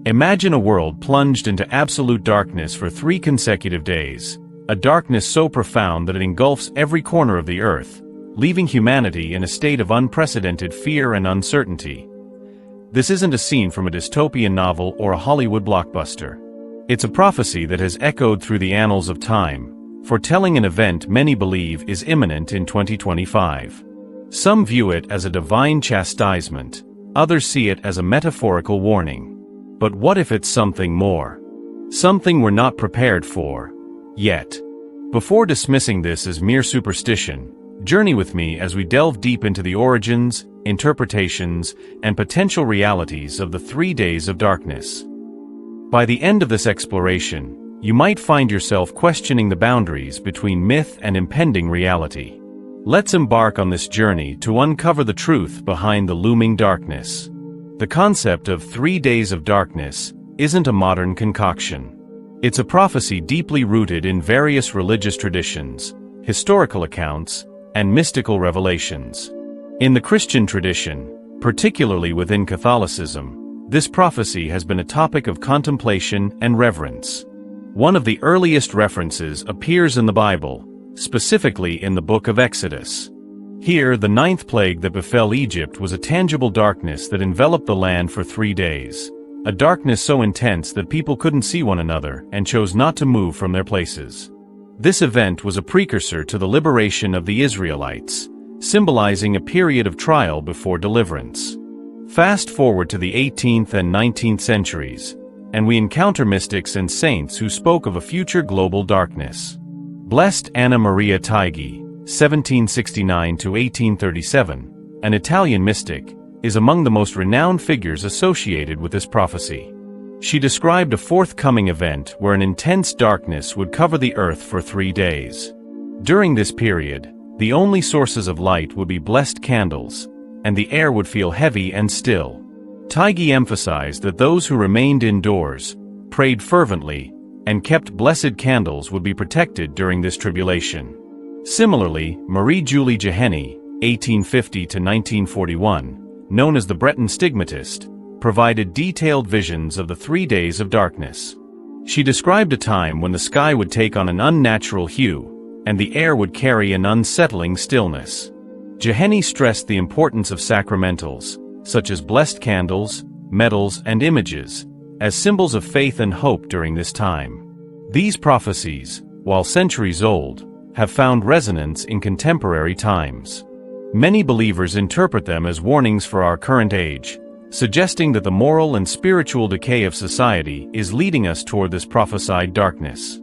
Imagine a world plunged into absolute darkness for 3 consecutive days, a darkness so profound that it engulfs every corner of the earth, leaving humanity in a state of unprecedented fear and uncertainty. This isn't a scene from a dystopian novel or a Hollywood blockbuster. It's a prophecy that has echoed through the annals of time, foretelling an event many believe is imminent in 2025. Some view it as a divine chastisement, others see it as a metaphorical warning. But what if it's something more? Something we're not prepared for, yet. Before dismissing this as mere superstition, journey with me as we delve deep into the origins, interpretations, and potential realities of the 3 days of darkness. By the end of this exploration, you might find yourself questioning the boundaries between myth and impending reality. Let's embark on this journey to uncover the truth behind the looming darkness. The concept of 3 days of darkness isn't a modern concoction. It's a prophecy deeply rooted in various religious traditions, historical accounts, and mystical revelations. In the Christian tradition, particularly within Catholicism, this prophecy has been a topic of contemplation and reverence. One of the earliest references appears in the Bible, specifically in the book of Exodus. Here, the 9th plague that befell Egypt was a tangible darkness that enveloped the land for 3 days, a darkness so intense that people couldn't see one another and chose not to move from their places. This event was a precursor to the liberation of the Israelites, symbolizing a period of trial before deliverance. Fast forward to the 18th and 19th centuries, and we encounter mystics and saints who spoke of a future global darkness. Blessed Anna Maria Taigi, 1769 to 1837, an Italian mystic, is among the most renowned figures associated with this prophecy. She described a forthcoming event where an intense darkness would cover the earth for 3 days. During this period, the only sources of light would be blessed candles, and the air would feel heavy and still. Taigi emphasized that those who remained indoors, prayed fervently, and kept blessed candles would be protected during this tribulation. Similarly, Marie-Julie Jahenny, 1850 to 1941, known as the Breton Stigmatist, provided detailed visions of the 3 days of darkness. She described a time when the sky would take on an unnatural hue, and the air would carry an unsettling stillness. Jahenny stressed the importance of sacramentals, such as blessed candles, medals, and images, as symbols of faith and hope during this time. These prophecies, while centuries old, have found resonance in contemporary times. Many believers interpret them as warnings for our current age, suggesting that the moral and spiritual decay of society is leading us toward this prophesied darkness.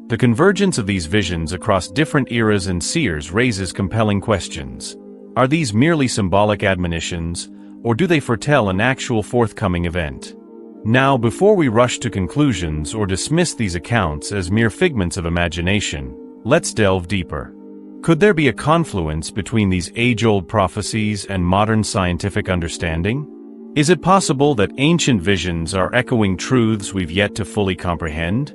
The convergence of these visions across different eras and seers raises compelling questions. Are these merely symbolic admonitions, or do they foretell an actual forthcoming event? Now, before we rush to conclusions or dismiss these accounts as mere figments of imagination, let's delve deeper. Could there be a confluence between these age-old prophecies and modern scientific understanding? Is it possible that ancient visions are echoing truths we've yet to fully comprehend?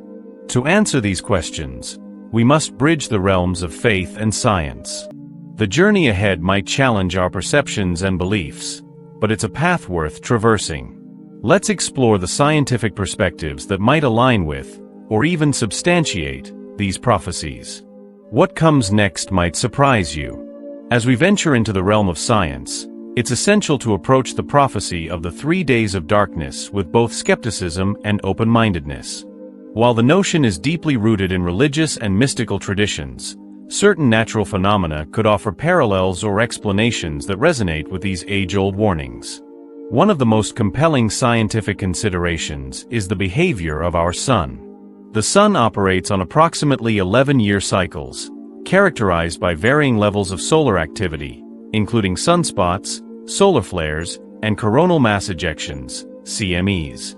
To answer these questions, we must bridge the realms of faith and science. The journey ahead might challenge our perceptions and beliefs, but it's a path worth traversing. Let's explore the scientific perspectives that might align with, or even substantiate, these prophecies. What comes next might surprise you. As we venture into the realm of science, it's essential to approach the prophecy of the 3 days of darkness with both skepticism and open-mindedness. While the notion is deeply rooted in religious and mystical traditions, certain natural phenomena could offer parallels or explanations that resonate with these age-old warnings. One of the most compelling scientific considerations is the behavior of our sun. The sun operates on approximately 11-year cycles, characterized by varying levels of solar activity, including sunspots, solar flares, and coronal mass ejections, CMEs.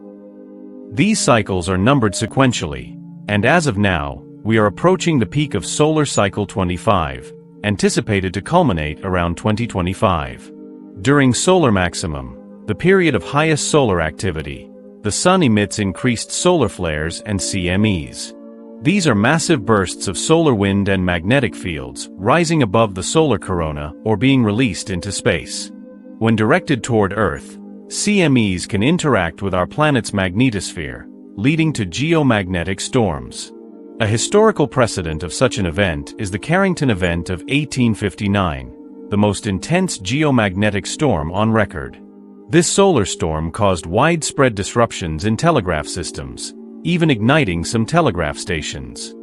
These cycles are numbered sequentially, and as of now, we are approaching the peak of solar cycle 25, anticipated to culminate around 2025. During solar maximum, the period of highest solar activity, the sun emits increased solar flares and CMEs. These are massive bursts of solar wind and magnetic fields rising above the solar corona or being released into space. When directed toward Earth, CMEs can interact with our planet's magnetosphere, leading to geomagnetic storms. A historical precedent of such an event is the Carrington event of 1859, the most intense geomagnetic storm on record. This solar storm caused widespread disruptions in telegraph systems, even igniting some telegraph stations.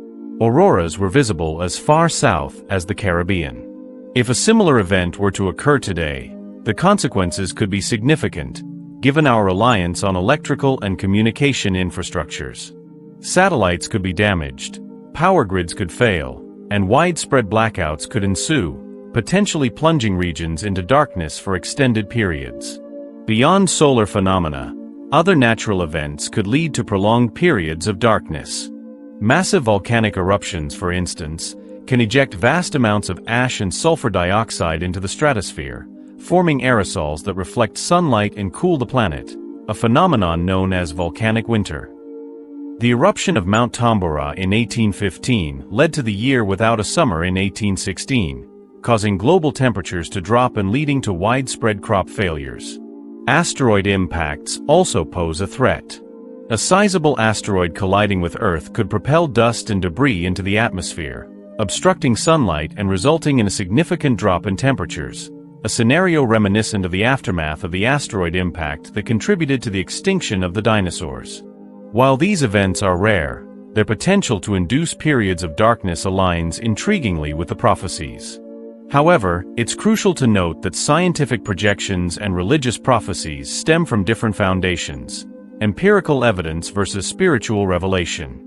Auroras were visible as far south as the Caribbean. If a similar event were to occur today, the consequences could be significant, given our reliance on electrical and communication infrastructures. Satellites could be damaged, power grids could fail, and widespread blackouts could ensue, potentially plunging regions into darkness for extended periods. Beyond solar phenomena, other natural events could lead to prolonged periods of darkness. Massive volcanic eruptions, for instance, can eject vast amounts of ash and sulfur dioxide into the stratosphere, forming aerosols that reflect sunlight and cool the planet, a phenomenon known as volcanic winter. The eruption of Mount Tambora in 1815 led to the year without a summer in 1816, causing global temperatures to drop and leading to widespread crop failures. Asteroid impacts also pose a threat. A sizable asteroid colliding with Earth could propel dust and debris into the atmosphere, obstructing sunlight and resulting in a significant drop in temperatures, a scenario reminiscent of the aftermath of the asteroid impact that contributed to the extinction of the dinosaurs. While these events are rare, their potential to induce periods of darkness aligns intriguingly with the prophecies. However, it's crucial to note that scientific projections and religious prophecies stem from different foundations: empirical evidence versus spiritual revelation.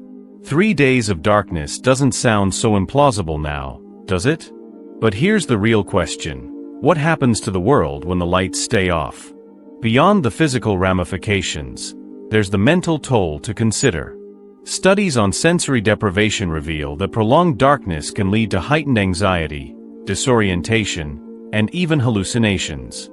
3 days of darkness doesn't sound so implausible now, does it? But here's the real question: what happens to the world when the lights stay off? Beyond the physical ramifications, there's the mental toll to consider. Studies on sensory deprivation reveal that prolonged darkness can lead to heightened anxiety, disorientation, and even hallucinations.